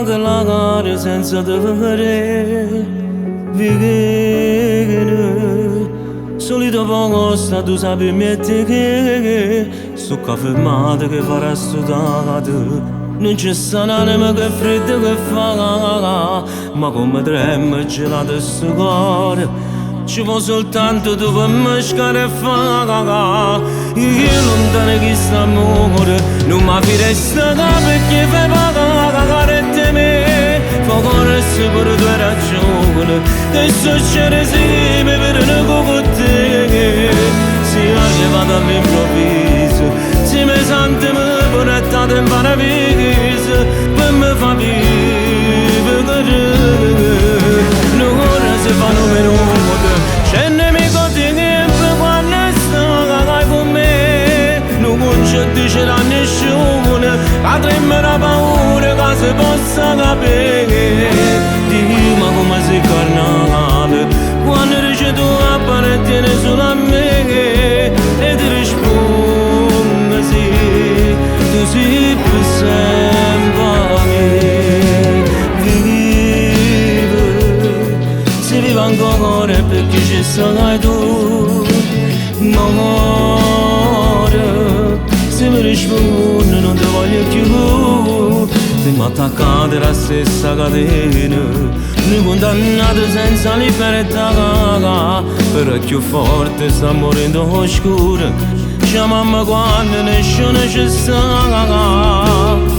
anche lagare senza dovere vivere. Solito poco sta tu sapi mettere che sto qua fermato che farà studiato. Non c'è sananima che freddo che fa, ma come trema gelato sto cuore. Ci vuoi soltanto tu per me scare e fa. Io lontano chi sta a muore, non mi firesta perché fai pagare te me. Fa cuore se pure tu hai ragione, che succede se mi vedono con te. Si è arrivato all'improvviso, si mi sente me portato in paradiso, per me fa vivere. Non ora si fanno meno. C'è un nemico di tempo quando sta con me. Non ci dice a nessuno, che tremera paura che si possa capire. Dimmi come si carnale, quando dici tu appartieni solo a me. E ti rispondo sì, tu sei per sempre a me. Vivo ancora perché ci sarai tu. Amore, se mi rispondi non ti voglio più. Siamo attaccati alla stessa catena, noi condannati senza libertà. Però più forte sta morendo oscura, chiamami quando nessuno ci sta.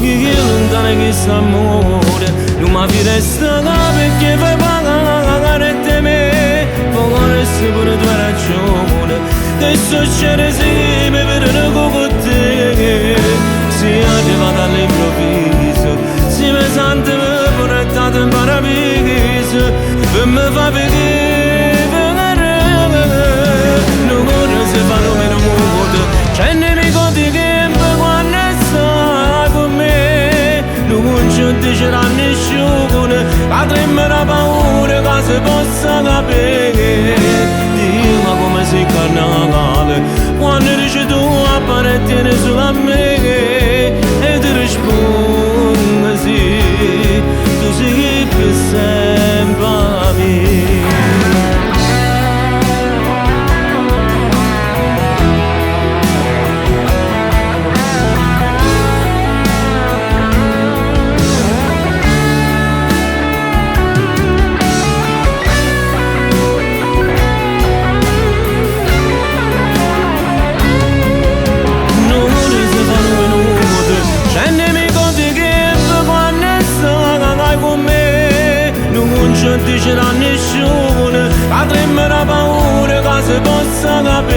Io lontano che sta a muore, non mi firesta perché fai pagare te me. Pagare se pure tu hai ragione, che succede se mi vedono con te. Si è arrivato all'improvviso, si mi sente portato in paradiso, per me fa vivere. Non ora si fanno meno muto, c'è il nemico di tempo quando sta con me. Non ci dice a nessuno, che tremera paura che si possa capire. Dimmi come si carnale, quando dici tu appartieni solo a me. E ti rispondo sì, tu sei per sempre a me. Non dice a nessuno, che tremera paura che si possa capire.